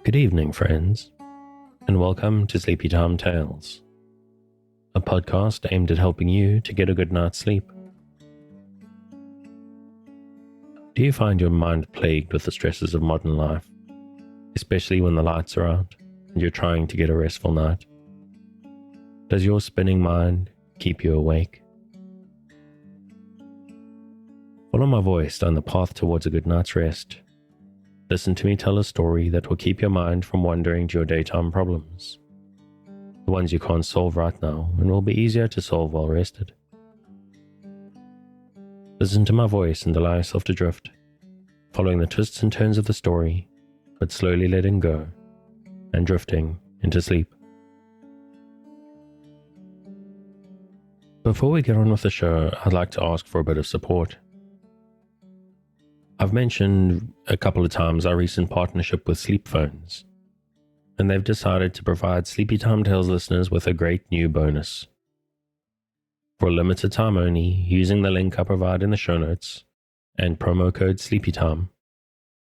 Good evening, friends, and welcome to Sleepy Time Tales, a podcast aimed at helping you to get a good night's sleep. Do you find your mind plagued with the stresses of modern life, especially when the lights are out and you're trying to get a restful night? Does your spinning mind keep you awake? Follow my voice down the path towards a good night's rest. Listen to me tell a story that will keep your mind from wandering to your daytime problems, the ones you can't solve right now and will be easier to solve while rested. Listen to my voice and allow yourself to drift, following the twists and turns of the story, but slowly letting go and drifting into sleep. Before we get on with the show, I'd like to ask for a bit of support. I've mentioned a couple of times our recent partnership with Sleep Phones, and they've decided to provide Sleepy Time Tales listeners with a great new bonus. For a limited time only, using the link I provide in the show notes and promo code SleepyTime,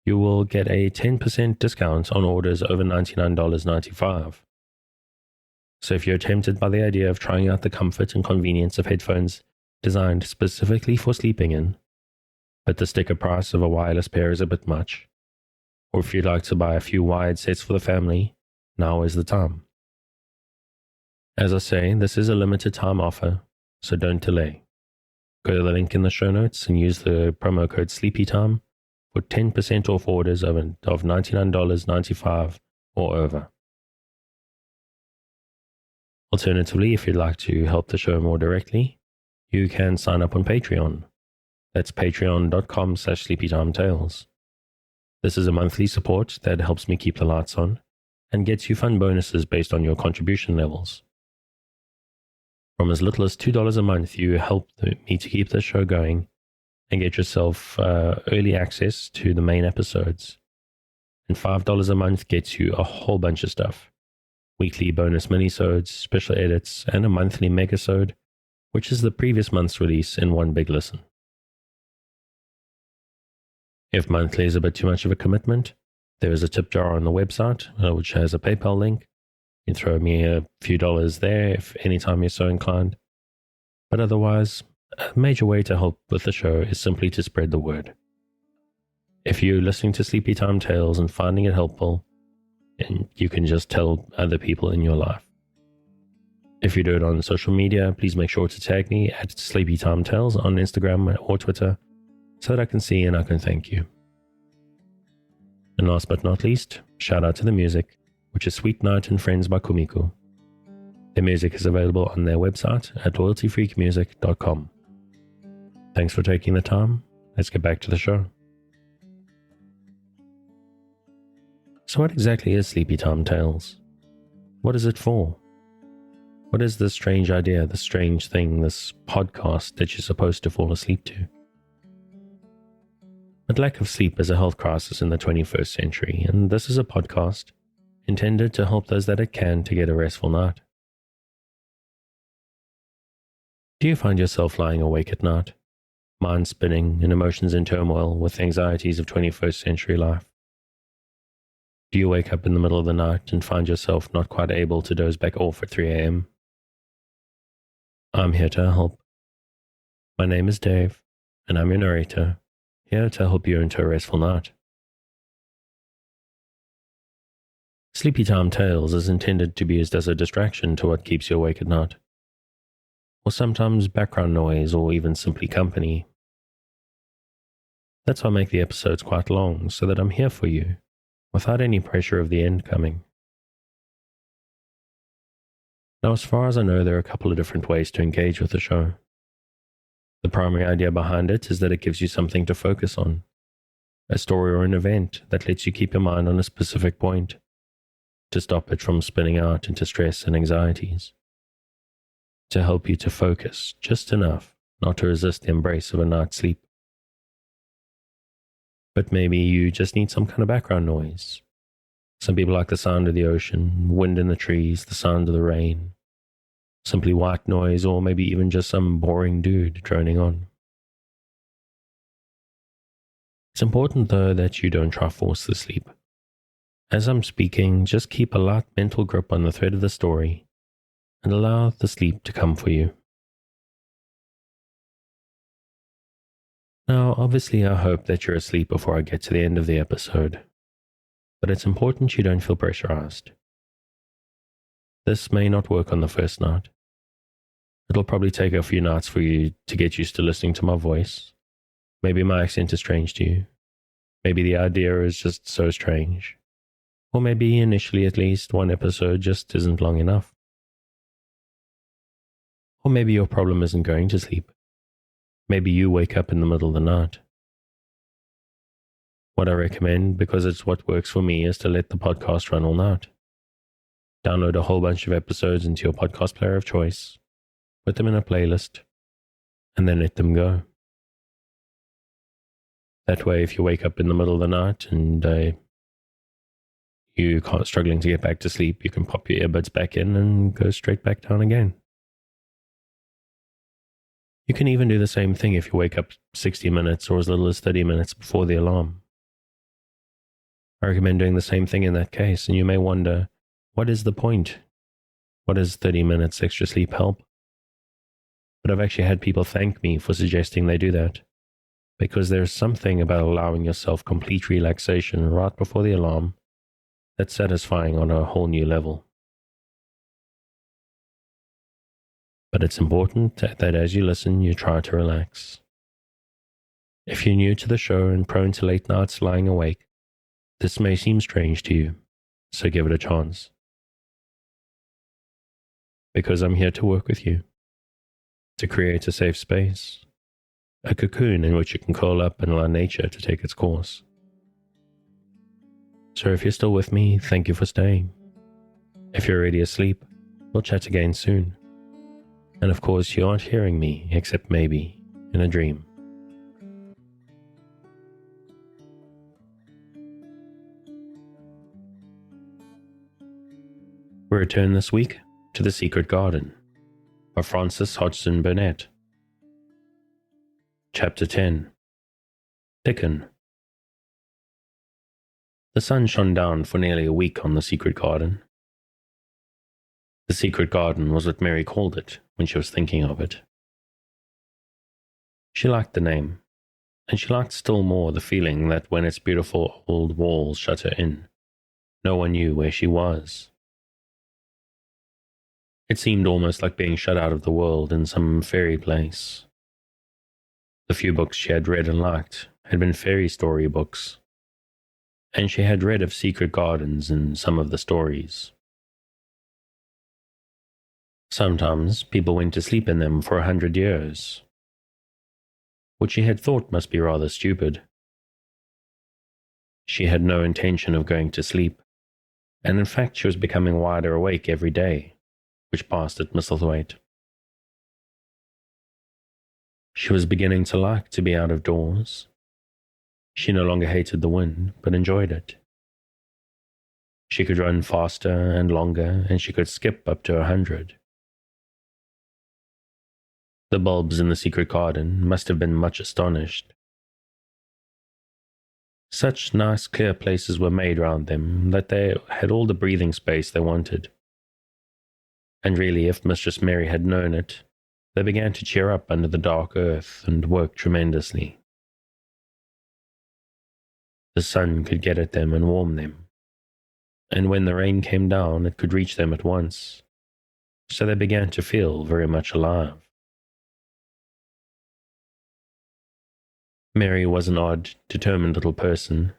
you will get a 10% discount on orders over $99.95. So if you're tempted by the idea of trying out the comfort and convenience of headphones designed specifically for sleeping in, but the sticker price of a wireless pair is a bit much, or if you'd like to buy a few wired sets for the family, now is the time. As I say, this is a limited time offer, so don't delay. Go to the link in the show notes and use the promo code SleepyTime for 10% off orders of $99.95 or over. Alternatively, if you'd like to help the show more directly, you can sign up on Patreon. That's patreon.com/sleepytimetales. This is a monthly support that helps me keep the lights on and gets you fun bonuses based on your contribution levels. From as little as $2 a month, you help me to keep the show going and get yourself early access to the main episodes. And $5 a month gets you a whole bunch of stuff. Weekly bonus minisodes, special edits, and a monthly megasode, which is the previous month's release in one big listen. If monthly is a bit too much of a commitment, there is a tip jar on the website, which has a PayPal link. You can throw me a few dollars there if anytime you're so inclined. But otherwise, a major way to help with the show is simply to spread the word. If you're listening to Sleepy Time Tales and finding it helpful, and you can just tell other people in your life. If you do it on social media, please make sure to tag me at Sleepy Time Tales on Instagram or Twitter, so that I can see and I can thank you. And last but not least, shout out to the music, which is Sweet Night and Friends by Kumiko. Their music is available on their website at loyaltyfreakmusic.com. Thanks for taking the time. Let's get back to the show. So what exactly is Sleepy Time Tales? What is it for? What is this strange idea, this strange thing, this podcast that you're supposed to fall asleep to? But lack of sleep is a health crisis in the 21st century, and this is a podcast intended to help those that it can to get a restful night. Do you find yourself lying awake at night, mind spinning and emotions in turmoil with the anxieties of 21st century life? Do you wake up in the middle of the night and find yourself not quite able to doze back off at 3 a.m.? I'm here to help. My name is Dave, and I'm your narrator, here to help you into a restful night. Sleepy Time Tales is intended to be used as a distraction to what keeps you awake at night, or sometimes background noise, or even simply company. That's why I make the episodes quite long, so that I'm here for you, without any pressure of the end coming. Now, as far as I know, there are a couple of different ways to engage with the show. The primary idea behind it is that it gives you something to focus on, a story or an event that lets you keep your mind on a specific point, to stop it from spinning out into stress and anxieties, to help you to focus just enough not to resist the embrace of a night's sleep. But maybe you just need some kind of background noise. Some people like the sound of the ocean, wind in the trees, the sound of the rain, simply white noise, or maybe even just some boring dude droning on. It's important, though, that you don't try force the sleep. As I'm speaking, just keep a light mental grip on the thread of the story and allow the sleep to come for you. Now, obviously, I hope that you're asleep before I get to the end of the episode, but it's important you don't feel pressurized. This may not work on the first night. It'll probably take a few nights for you to get used to listening to my voice. Maybe my accent is strange to you. Maybe the idea is just so strange. Or maybe initially at least one episode just isn't long enough. Or maybe your problem isn't going to sleep. Maybe you wake up in the middle of the night. What I recommend, because it's what works for me, is to let the podcast run all night. Download a whole bunch of episodes into your podcast player of choice, put them in a playlist, and then let them go. That way, if you wake up in the middle of the night and you're struggling to get back to sleep, you can pop your earbuds back in and go straight back down again. You can even do the same thing if you wake up 60 minutes or as little as 30 minutes before the alarm. I recommend doing the same thing in that case, and you may wonder, what is the point? What does 30 minutes extra sleep help? But I've actually had people thank me for suggesting they do that, because there's something about allowing yourself complete relaxation right before the alarm that's satisfying on a whole new level. But it's important that as you listen, you try to relax. If you're new to the show and prone to late nights lying awake, this may seem strange to you, so give it a chance. Because I'm here to work with you, to create a safe space, a cocoon in which you can curl up and allow nature to take its course. So if you're still with me, thank you for staying. If you're already asleep, we'll chat again soon. And of course, you aren't hearing me, except maybe in a dream. We return this week to The Secret Garden by Frances Hodgson Burnett. Chapter 10. Dickon. The sun shone down for nearly a week on the secret garden. The secret garden was what Mary called it when she was thinking of it. She liked the name, and she liked still more the feeling that when its beautiful old walls shut her in, no one knew where she was. It seemed almost like being shut out of the world in some fairy place. The few books she had read and liked had been fairy story books, and she had read of secret gardens in some of the stories. Sometimes people went to sleep in them for 100 years, which she had thought must be rather stupid. She had no intention of going to sleep, and in fact she was becoming wider awake every day, which passed at Misselthwaite. She was beginning to like to be out of doors. She no longer hated the wind, but enjoyed it. She could run faster and longer, and she could skip up to 100. The bulbs in the secret garden must have been much astonished. Such nice clear places were made round them that they had all the breathing space they wanted. And really, if Mistress Mary had known it, they began to cheer up under the dark earth and work tremendously. The sun could get at them and warm them, and when the rain came down it could reach them at once, so they began to feel very much alive. Mary was an odd, determined little person,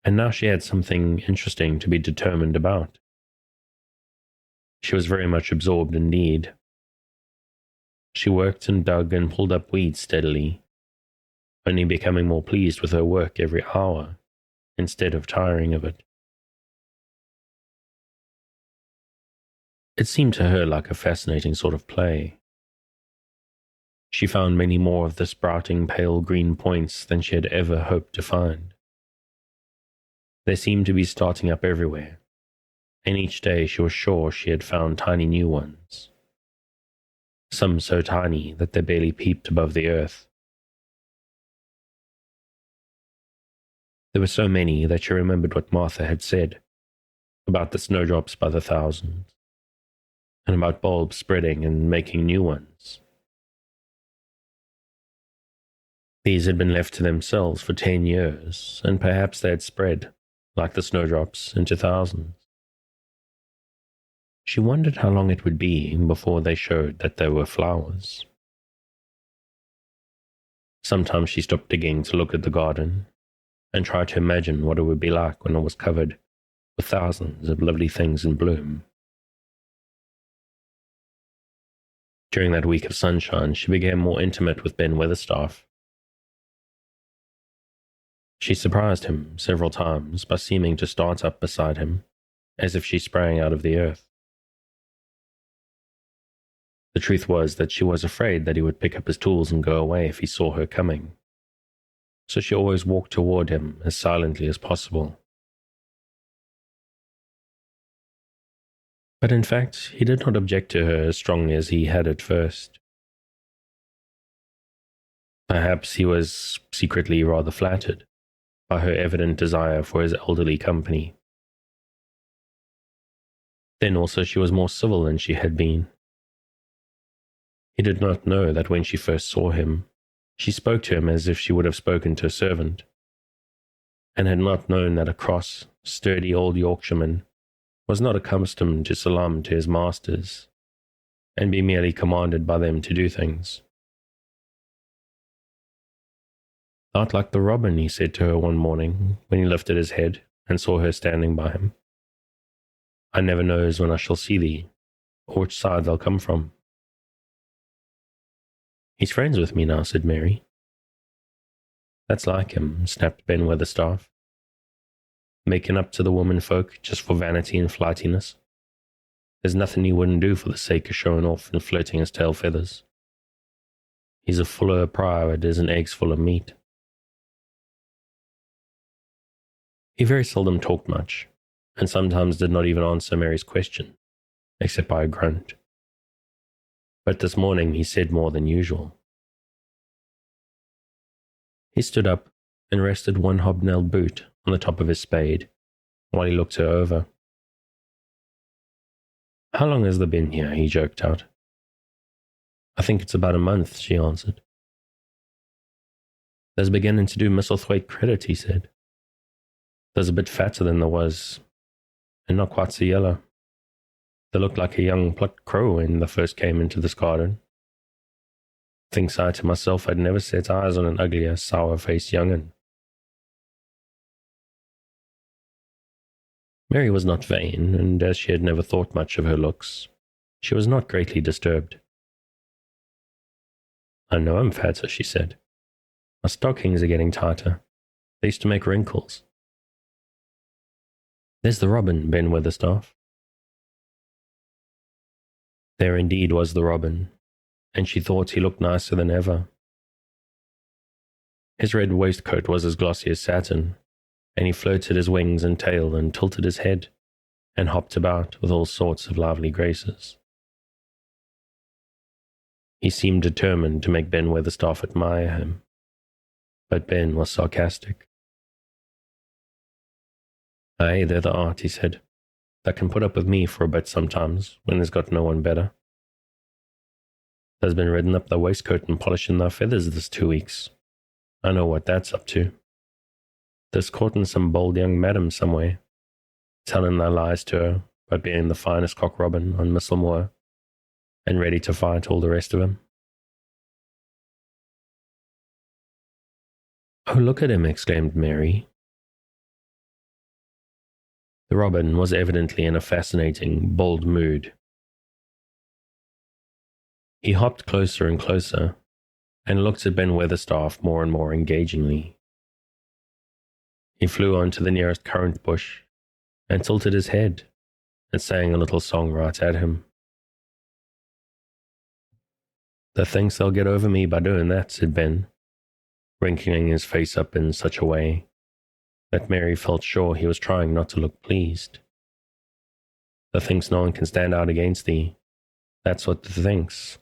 and now she had something interesting to be determined about. She was very much absorbed indeed. She worked and dug and pulled up weeds steadily, only becoming more pleased with her work every hour, instead of tiring of it. It seemed to her like a fascinating sort of play. She found many more of the sprouting pale green points than she had ever hoped to find. They seemed to be starting up everywhere, and each day she was sure she had found tiny new ones, some so tiny that they barely peeped above the earth. There were so many that she remembered what Martha had said about the snowdrops by the thousands, and about bulbs spreading and making new ones. These had been left to themselves for 10 years, and perhaps they had spread, like the snowdrops, into thousands. She wondered how long it would be before they showed that they were flowers. Sometimes she stopped digging to look at the garden, and tried to imagine what it would be like when it was covered with thousands of lovely things in bloom. During that week of sunshine, she became more intimate with Ben Weatherstaff. She surprised him several times by seeming to start up beside him, as if she sprang out of the earth. The truth was that she was afraid that he would pick up his tools and go away if he saw her coming, so she always walked toward him as silently as possible. But in fact, he did not object to her as strongly as he had at first. Perhaps he was secretly rather flattered by her evident desire for his elderly company. Then also she was more civil than she had been. He did not know that when she first saw him, she spoke to him as if she would have spoken to a servant, and had not known that a cross, sturdy old Yorkshireman was not accustomed to salaam to his masters, and be merely commanded by them to do things. "Art like the robin," he said to her one morning when he lifted his head and saw her standing by him. "I never knows when I shall see thee, or which side they'll come from." "He's friends with me now," said Mary. "That's like him," snapped Ben Weatherstaff. "Making up to the women folk just for vanity and flightiness. There's nothing he wouldn't do for the sake of showing off and flirting his tail feathers. He's a fuller a private as an egg's full of meat." He very seldom talked much, and sometimes did not even answer Mary's question, except by a grunt. But this morning he said more than usual. He stood up and rested one hobnailed boot on the top of his spade while he looked her over. "How long has they been here?" he jerked out. "I think it's about a month," she answered. "They's beginning to do Misselthwaite credit," he said. "There's a bit fatter than there was, and not quite so yellow. They looked like a young plucked crow when they first came into this garden. Thinks I to myself I'd never set eyes on an uglier, sour-faced young'un." Mary was not vain, and as she had never thought much of her looks, she was not greatly disturbed. "I know I'm fatter," she said. "My stockings are getting tighter. They used to make wrinkles." "There's the robin, Ben Weatherstaff." There indeed was the robin, and she thought he looked nicer than ever. His red waistcoat was as glossy as satin, and he flirted his wings and tail and tilted his head, and hopped about with all sorts of lively graces. He seemed determined to make Ben Weatherstaff admire him, but Ben was sarcastic. "Aye, they're the art," he said, "that can put up with me for a bit sometimes, when there's got no one better. There's been ridding up their waistcoat and polishing their feathers this 2 weeks. I know what that's up to. There's courting some bold young madam somewhere, telling their lies to her about being the finest cock robin on Misselmoor, and ready to fight all the rest of them." "Oh, look at him," exclaimed Mary. The robin was evidently in a fascinating, bold mood. He hopped closer and closer, and looked at Ben Weatherstaff more and more engagingly. He flew on to the nearest currant bush, and tilted his head, and sang a little song right at him. "They thinks they'll get over me by doing that," said Ben, wrinkling his face up in such a way that Mary felt sure he was trying not to look pleased. "They thinks no one can stand out against thee. That's what they thinks."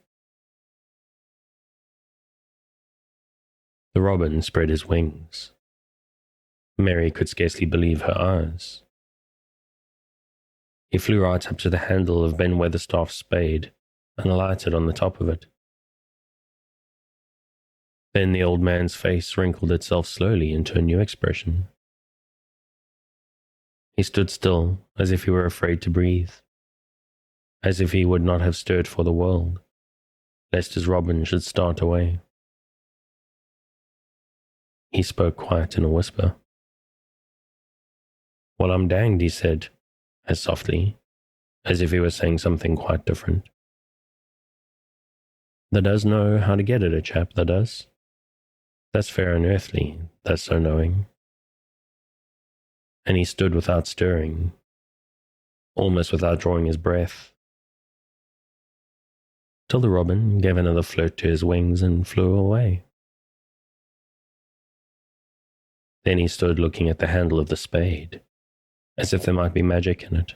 The robin spread his wings. Mary could scarcely believe her eyes. He flew right up to the handle of Ben Weatherstaff's spade and alighted on the top of it. Then the old man's face wrinkled itself slowly into a new expression. He stood still, as if he were afraid to breathe, as if he would not have stirred for the world, lest his robin should start away. He spoke quite in a whisper. "Well, I'm danged," he said, as softly, as if he were saying something quite different. "Thou does know how to get at a chap, thou does. That's fair and earthly, that's so knowing." And he stood without stirring, almost without drawing his breath, till the robin gave another flirt to his wings and flew away. Then he stood looking at the handle of the spade, as if there might be magic in it,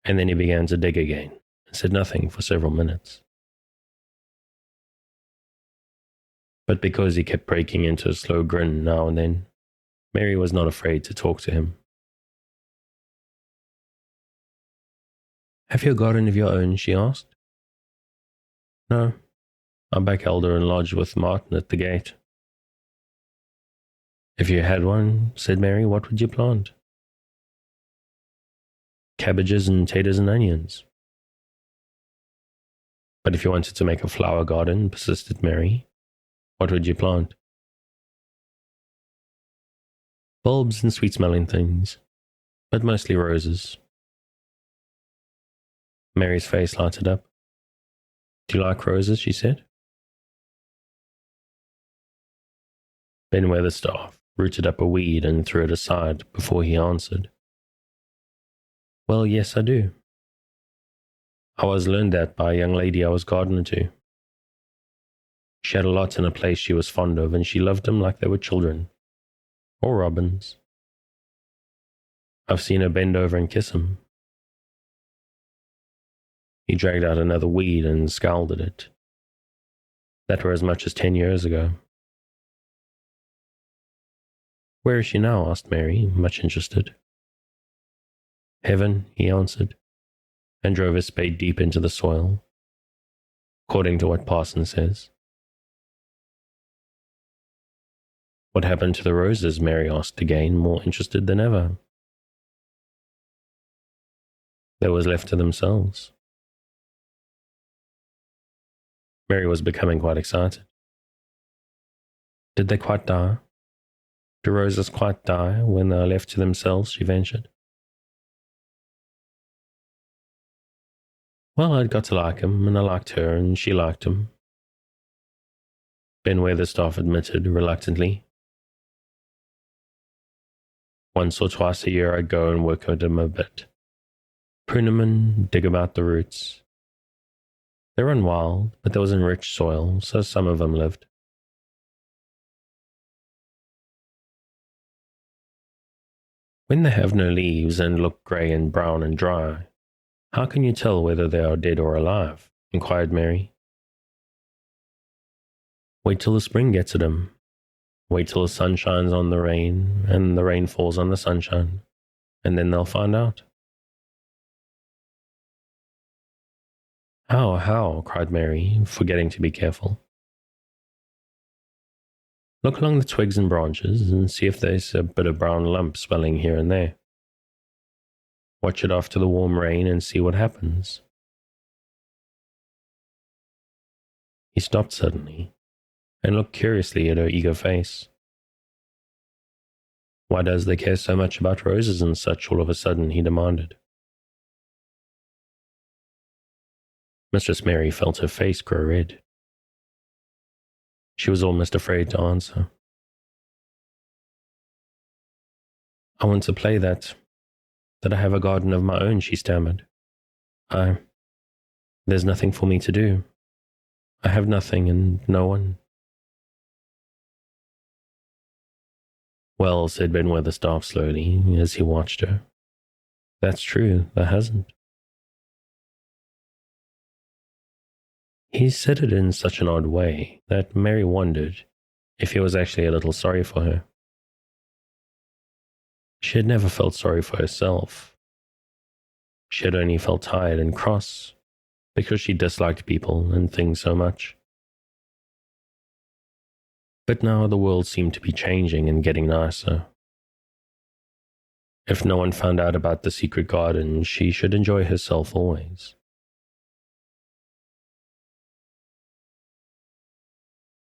and then he began to dig again, and said nothing for several minutes. But because he kept breaking into a slow grin now and then, Mary was not afraid to talk to him. "Have you a garden of your own?" she asked. "No, I'm back elder and lodge with Martin at the gate." "If you had one," said Mary, "what would you plant?" "Cabbages and taters and onions." "But if you wanted to make a flower garden," persisted Mary, "what would you plant?" "Bulbs and sweet-smelling things, but mostly roses." Mary's face lighted up. "Do you like roses?" she said. Ben Weatherstaff rooted up a weed and threw it aside before he answered. "Well, yes, I do. I was learned that by a young lady I was gardener to. She had a lot in a place she was fond of, and she loved them like they were children, or robins. I've seen her bend over and kiss 'em." He dragged out another weed and scowled at it. "That were as much as 10 years ago." "Where is she now?" asked Mary, much interested. "Heaven," he answered, and drove his spade deep into the soil, according to what parson says. "What happened to the roses?" Mary asked again, more interested than ever. "They was left to themselves." Mary was becoming quite excited. "Did they quite die? Do roses quite die when they are left to themselves?" she ventured. "Well, I'd got to like 'em, and I liked her, and she liked 'em," Ben Weatherstaff admitted reluctantly. "Once or twice a year I'd go and work at 'em a bit. Prune 'em and dig about the roots. They run wild, but there was in rich soil, so some of 'em lived." "When they have no leaves and look grey and brown and dry, how can you tell whether they are dead or alive?" inquired Mary. "Wait till the spring gets at 'em. Wait till the sun shines on the rain, and the rain falls on the sunshine, and then they'll find out." How?" cried Mary, forgetting to be careful. "Look along the twigs and branches, and see if there's a bit of brown lump swelling here and there. Watch it after the warm rain and see what happens." He stopped suddenly, and looked curiously at her eager face. "Why does they care so much about roses and such all of a sudden?" he demanded. Mistress Mary felt her face grow red. She was almost afraid to answer. "I want to play that I have a garden of my own," she stammered. There's nothing for me to do. I have nothing and no one." "Well," said Ben Weatherstaff slowly, as he watched her, "that's true, there hasn't." He said it in such an odd way that Mary wondered if he was actually a little sorry for her. She had never felt sorry for herself. She had only felt tired and cross because she disliked people and things so much. But now the world seemed to be changing and getting nicer. If no one found out about the secret garden, she should enjoy herself always.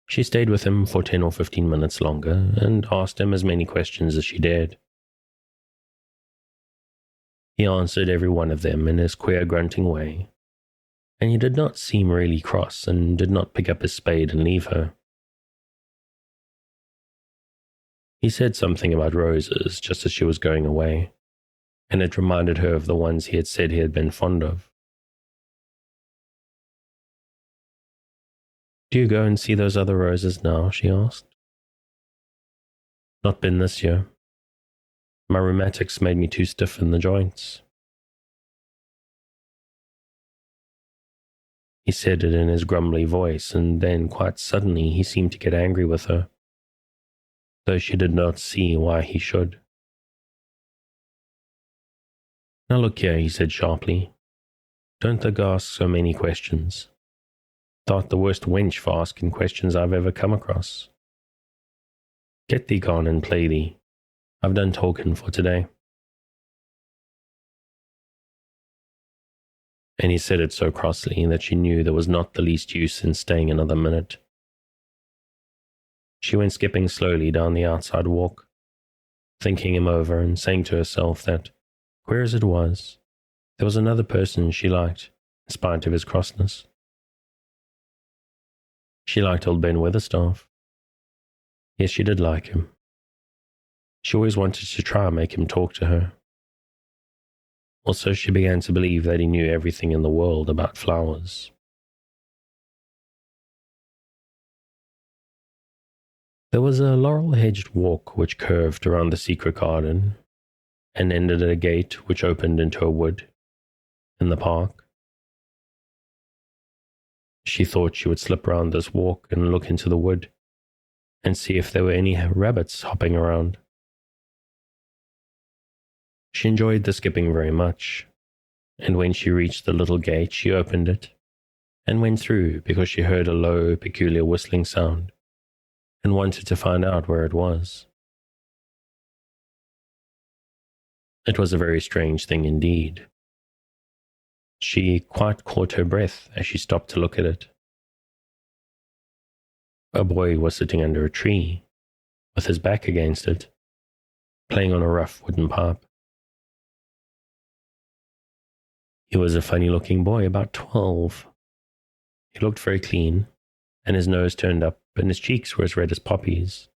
She stayed with him for 10 or 15 minutes longer and asked him as many questions as she dared. He answered every one of them in his queer grunting way, and he did not seem really cross and did not pick up his spade and leave her. He said something about roses just as she was going away, and it reminded her of the ones he had said he had been fond of. "Do you go and see those other roses now?" she asked. "Not been this year. My rheumatics made me too stiff in the joints." He said it in his grumbly voice, and then quite suddenly he seemed to get angry with her, though she did not see why he should. "Now look here," he said sharply. "Don't ask so many questions. Thought the worst wench for asking questions I've ever come across. Get thee gone and play thee. I've done talking for today." And he said it so crossly that she knew there was not the least use in staying another minute. She went skipping slowly down the outside walk, thinking him over and saying to herself that, queer as it was, there was another person she liked, in spite of his crossness. She liked old Ben Weatherstaff. Yes, she did like him. She always wanted to try and make him talk to her. Also, she began to believe that he knew everything in the world about flowers. There was a laurel-hedged walk which curved around the secret garden and ended at a gate which opened into a wood in the park. She thought she would slip round this walk and look into the wood and see if there were any rabbits hopping around. She enjoyed the skipping very much, and when she reached the little gate she opened it and went through because she heard a low, peculiar whistling sound and wanted to find out where it was. It was a very strange thing indeed. She quite caught her breath as she stopped to look at it. A boy was sitting under a tree, with his back against it, playing on a rough wooden pipe. He was a funny-looking boy, about 12. He looked very clean, and his nose turned up, and his cheeks were as red as poppies.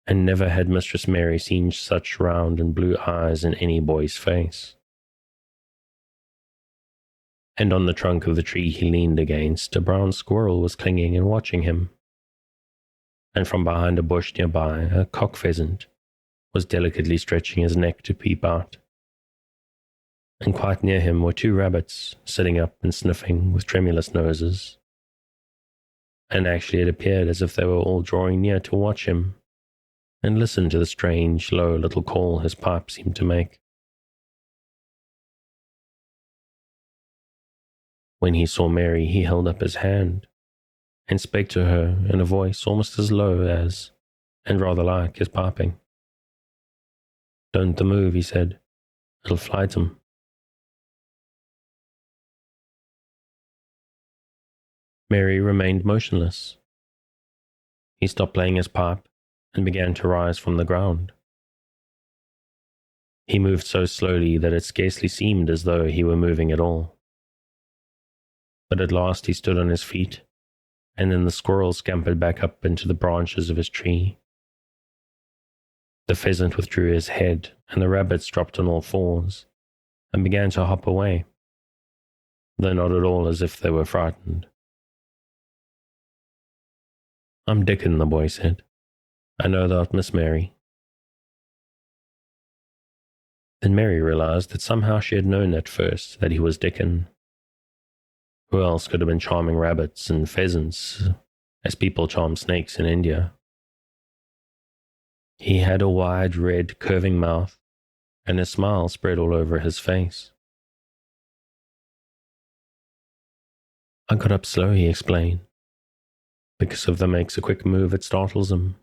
And never had Mistress Mary seen such round and blue eyes in any boy's face. And on the trunk of the tree he leaned against, a brown squirrel was clinging and watching him. And from behind a bush nearby, a cock pheasant was delicately stretching his neck to peep out. And quite near him were 2 rabbits, sitting up and sniffing with tremulous noses. And actually it appeared as if they were all drawing near to watch him, and listen to the strange, low little call his pipe seemed to make. When he saw Mary, he held up his hand and spake to her in a voice almost as low as, and rather like, his piping. "Don't the move," he said. "It'll fright 'em." Mary remained motionless. He stopped playing his pipe and began to rise from the ground. He moved so slowly that it scarcely seemed as though he were moving at all. But at last he stood on his feet, and then the squirrel scampered back up into the branches of his tree. The pheasant withdrew his head, and the rabbits dropped on all fours and began to hop away, though not at all as if they were frightened. "I'm Dickon," the boy said. "I know thou'rt Miss Mary." Then Mary realized that somehow she had known at first that he was Dickon. Who else could have been charming rabbits and pheasants, as people charm snakes in India? He had a wide, red, curving mouth, and a smile spread all over his face. I got up slow, he explained. Because if them makes a quick move, it startles them.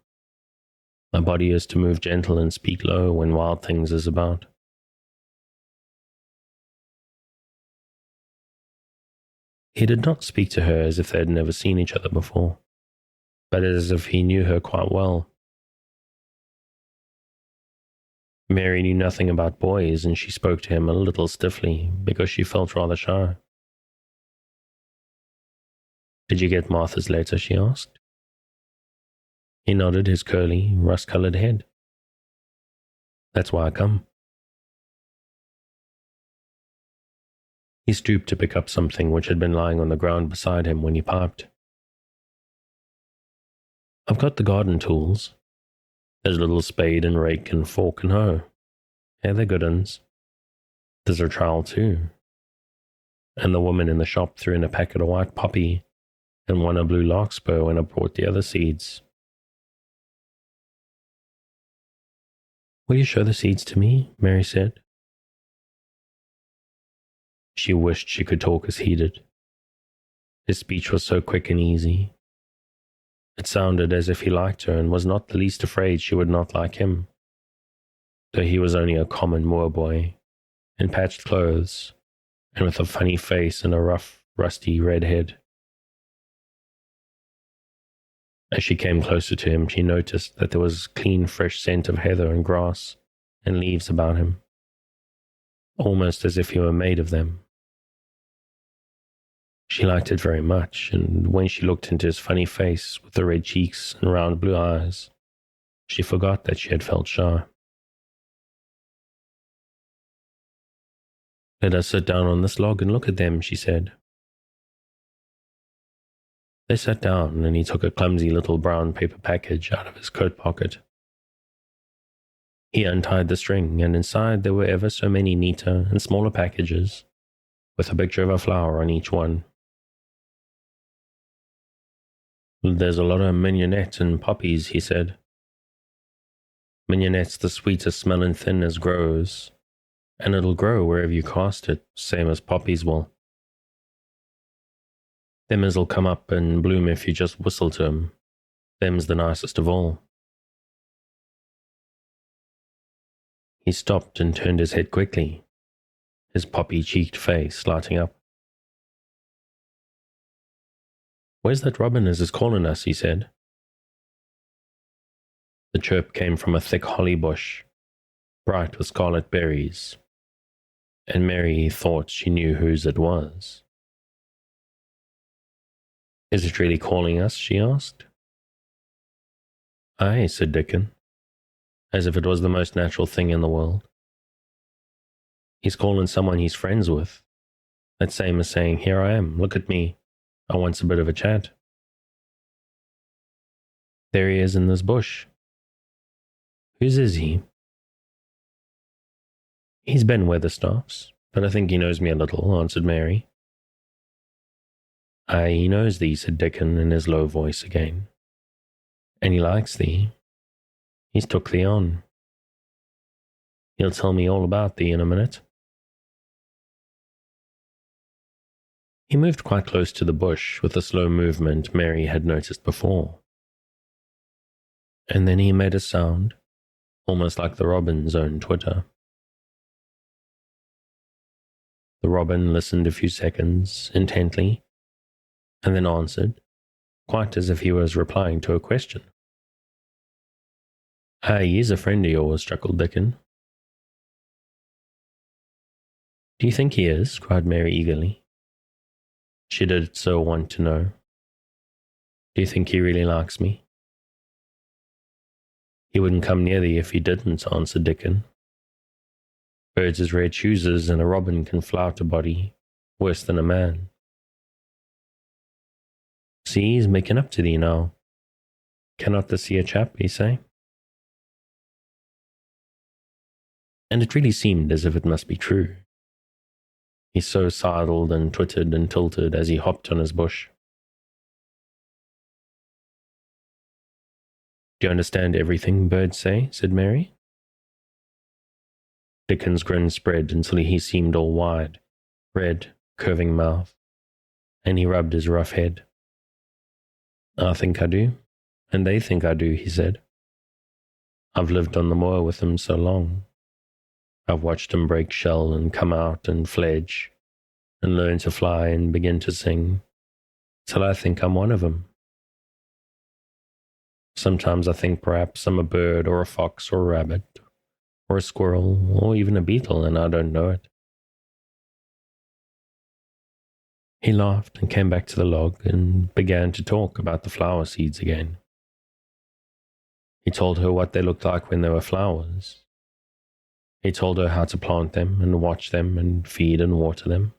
My body is to move gentle and speak low when wild things is about. He did not speak to her as if they had never seen each other before, but as if he knew her quite well. Mary knew nothing about boys, and she spoke to him a little stiffly because she felt rather shy. Did you get Martha's letter? She asked. He nodded his curly, rust-colored head. That's why I come. He stooped to pick up something which had been lying on the ground beside him when he piped. I've got the garden tools. There's a little spade and rake and fork and hoe. Yeah, they're good uns. There's a trowel too. And the woman in the shop threw in a packet of white poppy and one a blue larkspur when I brought the other seeds. Will you show the seeds to me? Mary said. She wished she could talk as he did. His speech was so quick and easy. It sounded as if he liked her and was not the least afraid she would not like him, though he was only a common Moor boy, in patched clothes, and with a funny face and a rough, rusty red head. As she came closer to him, she noticed that there was clean, fresh scent of heather and grass and leaves about him, almost as if he were made of them. She liked it very much, and when she looked into his funny face with the red cheeks and round blue eyes, she forgot that she had felt shy. Let us sit down on this log and look at them, she said. They sat down, and he took a clumsy little brown paper package out of his coat pocket. He untied the string, and inside there were ever so many neater and smaller packages, with a picture of a flower on each one. There's a lot of mignonette and poppies, he said. Mignonette's the sweetest smelling thing as grows, and it'll grow wherever you cast it, same as poppies will. Them as'll come up and bloom if you just whistle to 'em. Them's the nicest of all. He stopped and turned his head quickly, his poppy-cheeked face lighting up. Where's that robin as is calling us? He said. The chirp came from a thick holly bush, bright with scarlet berries, and Mary thought she knew whose it was. Is it really calling us? She asked. Aye, said Dickon, as if it was the most natural thing in the world. He's calling someone he's friends with. That same as saying, here I am, look at me. I want a bit of a chat. There he is in this bush. Whose is he? He's Ben Weatherstaff's, but I think he knows me a little, answered Mary. Aye, he knows thee, said Dickon in his low voice again. And he likes thee. He's took thee on. He'll tell me all about thee in a minute. He moved quite close to the bush with the slow movement Mary had noticed before. And then he made a sound, almost like the robin's own twitter. The robin listened a few seconds, intently, and then answered, quite as if he was replying to a question. Aye, he's a friend of yours, chuckled Dickon. Do you think he is? Cried Mary eagerly. She did so want to know. Do you think he really likes me? He wouldn't come near thee if he didn't, answered Dickon. Birds as red chooses, and a robin can flout a body worse than a man. See, he's making up to thee now. Cannot this see a chap, he say? And it really seemed as if it must be true. He so sidled and twittered and tilted as he hopped on his bush. Do you understand everything birds say? Said Mary. Dickon's grin spread until he seemed all wide, red, curving mouth, and he rubbed his rough head. I think I do, and they think I do, he said. I've lived on the moor with them so long. I've watched them break shell and come out and fledge, and learn to fly and begin to sing, till I think I'm one of them. Sometimes I think perhaps I'm a bird or a fox or a rabbit or a squirrel or even a beetle, and I don't know it. He laughed and came back to the log and began to talk about the flower seeds again. He told her what they looked like when they were flowers. He told her how to plant them and watch them and feed and water them.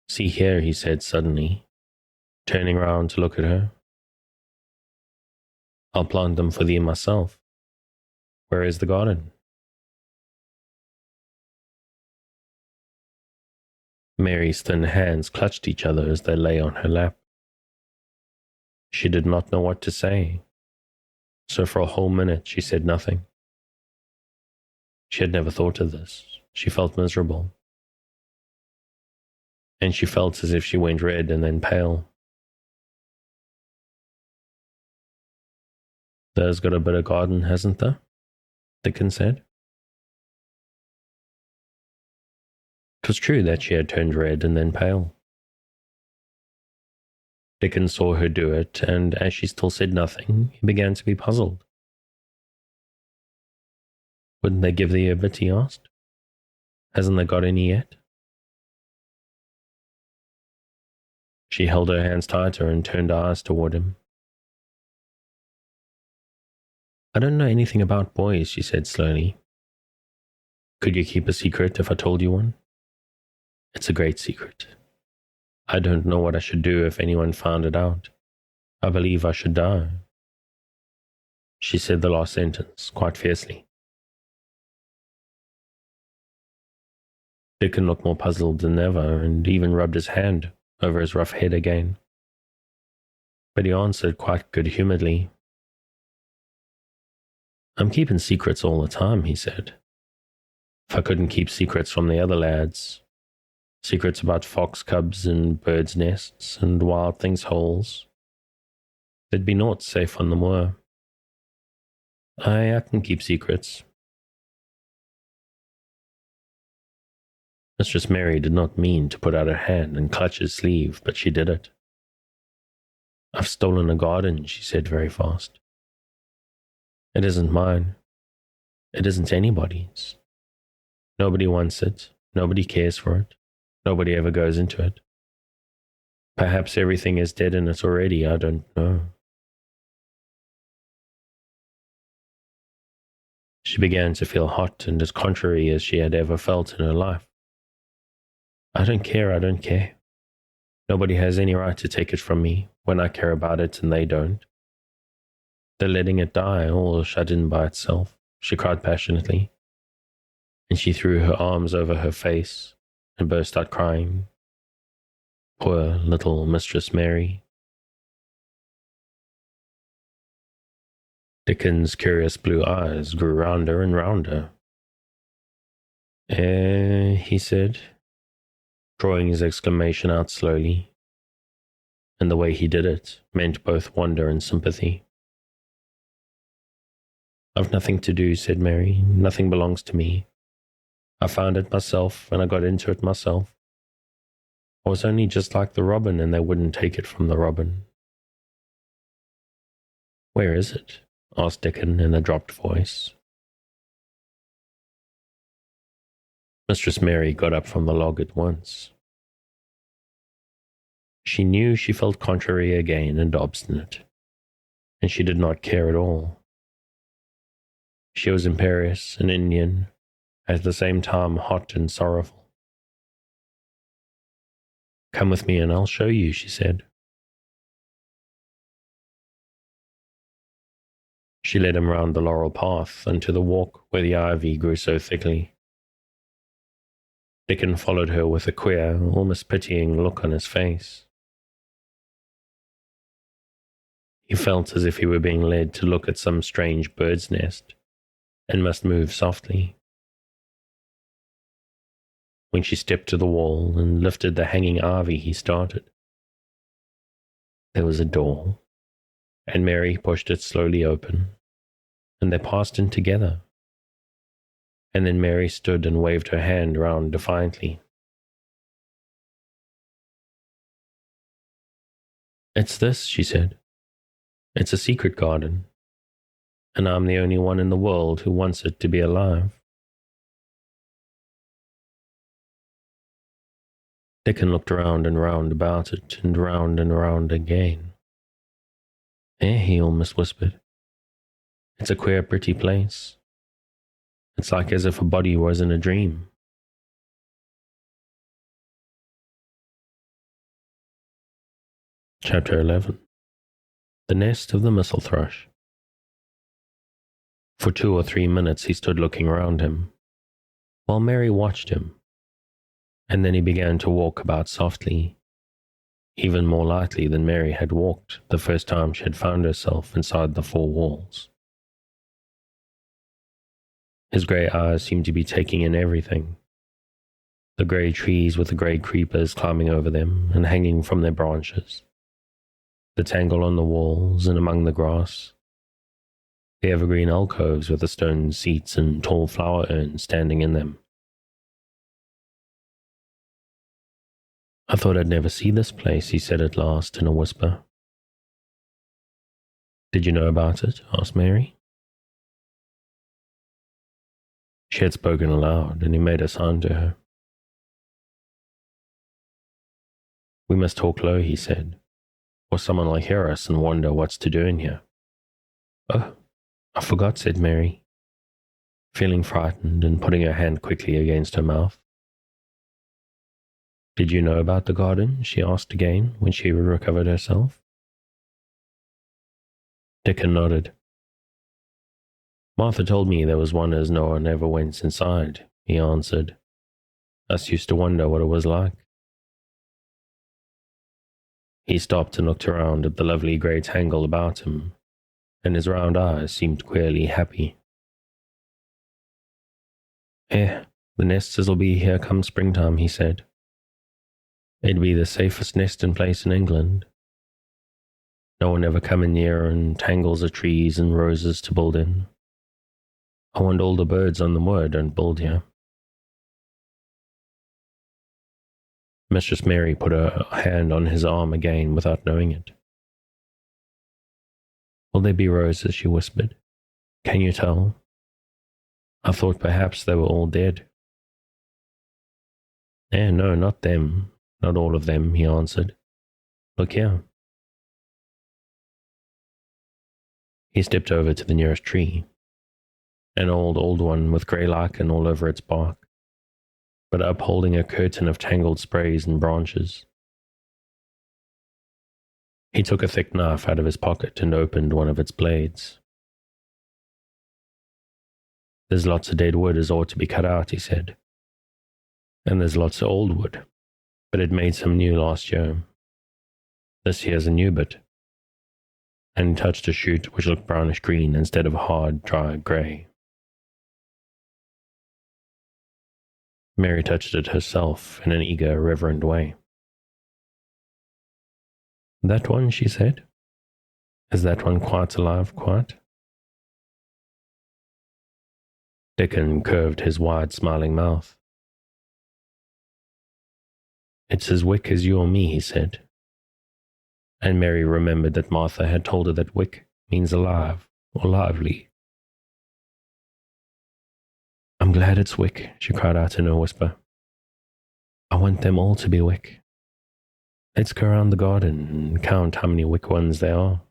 See here, he said suddenly, turning round to look at her. I'll plant them for thee myself. Where is the garden? Mary's thin hands clutched each other as they lay on her lap. She did not know what to say, so for a whole minute she said nothing. She had never thought of this. She felt miserable. And she felt as if she went red and then pale. There's got a bit of garden, hasn't there? Dickon said. 'Twas true that she had turned red and then pale. Dickon saw her do it, and as she still said nothing, he began to be puzzled. Wouldn't they give thee a bit, he asked. Hasn't they got any yet? She held her hands tighter and turned her eyes toward him. I don't know anything about boys, she said slowly. Could you keep a secret if I told you one? It's a great secret. I don't know what I should do if anyone found it out. I believe I should die. She said the last sentence quite fiercely. Dickon looked more puzzled than ever and even rubbed his hand over his rough head again. But he answered quite good-humouredly. I'm keeping secrets all the time, he said. If I couldn't keep secrets from the other lads, secrets about fox cubs and birds' nests and wild things' holes, there'd be naught safe on the moor. I can keep secrets. Mistress Mary did not mean to put out her hand and clutch his sleeve, but she did it. I've stolen a garden, she said very fast. It isn't mine. It isn't anybody's. Nobody wants it. Nobody cares for it. Nobody ever goes into it. Perhaps everything is dead in it already, I don't know. She began to feel hot and as contrary as she had ever felt in her life. I don't care. Nobody has any right to take it from me when I care about it and they don't. They're letting it die, all shut in by itself, she cried passionately, and she threw her arms over her face and burst out crying. Poor little Mistress Mary. Dickon's curious blue eyes grew rounder and rounder. He said, drawing his exclamation out slowly, and the way he did it meant both wonder and sympathy. I've nothing to do, said Mary. Nothing belongs to me. I found it myself, and I got into it myself. I was only just like the robin, and they wouldn't take it from the robin. Where is it? Asked Dickon in a dropped voice. Mistress Mary got up from the log at once. She knew she felt contrary again and obstinate, and she did not care at all. She was imperious and Indian, at the same time hot and sorrowful. Come with me and I'll show you, she said. She led him round the laurel path and to the walk where the ivy grew so thickly. Dickon followed her with a queer, almost pitying look on his face. He felt as if he were being led to look at some strange bird's nest, and must move softly. When she stepped to the wall and lifted the hanging ivy, he started. There was a door, and Mary pushed it slowly open, and they passed in together. And then Mary stood and waved her hand round defiantly. "It's this," she said. "It's a secret garden, and I'm the only one in the world who wants it to be alive." Dickon looked round and round about it, and round again. He almost whispered. "It's a queer, pretty place. It's like as if a body was in a dream." Chapter 11. The Nest of the Missel Thrush. For 2 or 3 minutes he stood looking around him, while Mary watched him, and then he began to walk about softly, even more lightly than Mary had walked the first time she had found herself inside the 4 walls. His grey eyes seemed to be taking in everything. The grey trees with the grey creepers climbing over them and hanging from their branches, the tangle on the walls and among the grass, the evergreen alcoves with the stone seats and tall flower urns standing in them. "I thought I'd never see this place," he said at last in a whisper. "Did you know about it?" asked Mary. She had spoken aloud, and he made a sign to her. "We must talk low," he said, "or someone will hear us and wonder what's to do in here." "Oh, I forgot," said Mary, feeling frightened and putting her hand quickly against her mouth. "Did you know about the garden?" she asked again when she recovered herself. Dickon nodded. "Martha told me there was one as no one ever went inside," he answered. "Us used to wonder what it was like." He stopped and looked around at the lovely grey tangle about him, and his round eyes seemed queerly happy. "The nests'll be here come springtime," he said. "It'd be the safest nesting place in England. No one ever coming near and tangles of trees and roses to build in. I want all the birds on the moor don't build here." Mistress Mary put her hand on his arm again without knowing it. "Will there be roses?" she whispered. "Can you tell? I thought perhaps they were all dead." No, not them. Not all of them," he answered. "Look here." He stepped over to the nearest tree, an old one with grey lichen all over its bark, but upholding a curtain of tangled sprays and branches. He took a thick knife out of his pocket and opened one of its blades. "There's lots of dead wood as ought to be cut out," he said. "And there's lots of old wood, but it made some new last year. This here's a new bit." And he touched a shoot which looked brownish green instead of hard, dry grey. Mary touched it herself in an eager, reverent way. "That one," she said. "Is that one quite alive, quite?" Dickon curved his wide, smiling mouth. "It's as wick as you or me," he said. And Mary remembered that Martha had told her that wick means alive or lively. "I'm glad it's wick," she cried out in a whisper. "I want them all to be wick. Let's go around the garden and count how many wick ones there are."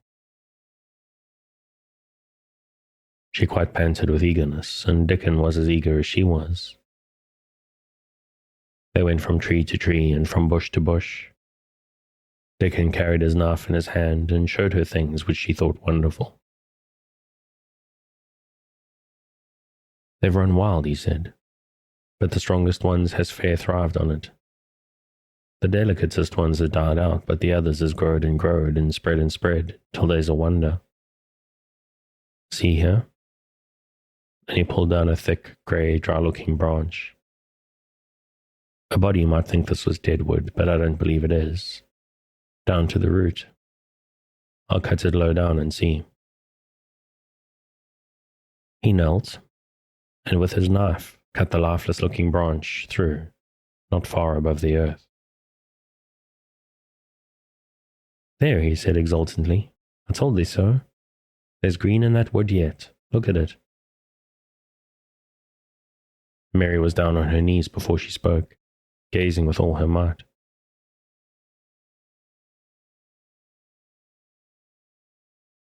She quite panted with eagerness, and Dickon was as eager as she was. They went from tree to tree and from bush to bush. Dickon carried his knife in his hand and showed her things which she thought wonderful. "They've run wild," he said, "but the strongest ones has fair thrived on it. The delicatest ones had died out, but the others has growed and spread, till there's a wonder. See here? And he pulled down a thick, grey, dry-looking branch. A body might think this was dead wood, but I don't believe it is. Down to the root. I'll cut it low down and see. He knelt, and with his knife cut the lifeless-looking branch through, not far above the earth. There, he said exultantly. I told thee so. There's green in that wood yet. Look at it. Mary was down on her knees before she spoke, gazing with all her might.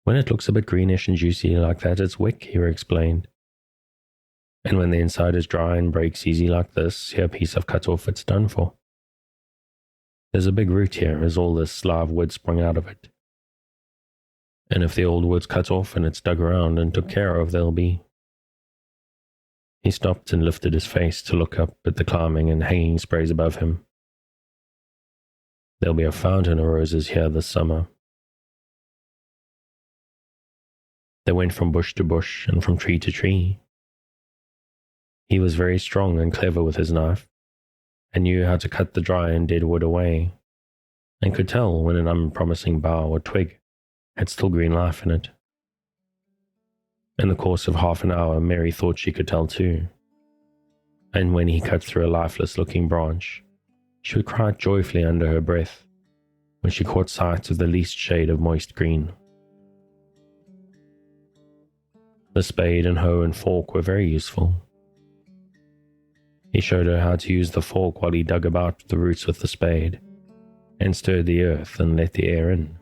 When it looks a bit greenish and juicy like that, it's wick, Hera explained. And when the inside is dry and breaks easy like this, here piece I've cut off, it's done for. There's a big root here, as all this live wood sprung out of it. And if the old wood's cut off and it's dug around and took care of, there'll be... He stopped and lifted his face to look up at the climbing and hanging sprays above him. There'll be a fountain of roses here this summer. They went from bush to bush and from tree to tree. He was very strong and clever with his knife, and knew how to cut the dry and dead wood away, and could tell when an unpromising bough or twig had still green life in it. In the course of half an hour, Mary thought she could tell too, and when he cut through a lifeless-looking branch, she would cry joyfully under her breath when she caught sight of the least shade of moist green. The spade and hoe and fork were very useful. He showed her how to use the fork while he dug about the roots with the spade, and stirred the earth and let the air in.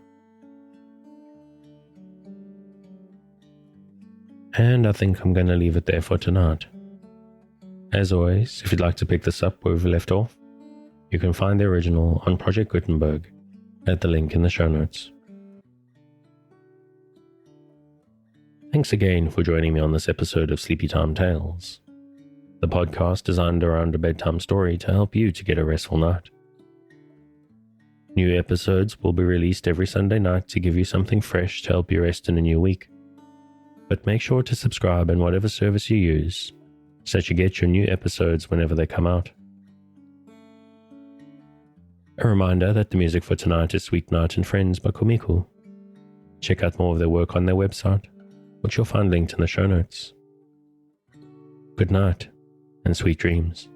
And I think I'm going to leave it there for tonight. As always, if you'd like to pick this up where we've left off, you can find the original on Project Gutenberg at the link in the show notes. Thanks again for joining me on this episode of Sleepytime Tales, the podcast designed around a bedtime story to help you to get a restful night. New episodes will be released every Sunday night to give you something fresh to help you rest in a new week. But make sure to subscribe in whatever service you use, so that you get your new episodes whenever they come out. A reminder that the music for tonight is Sweet Night and Friends by Kumiku. Check out more of their work on their website, which you'll find linked in the show notes. Good night, and sweet dreams.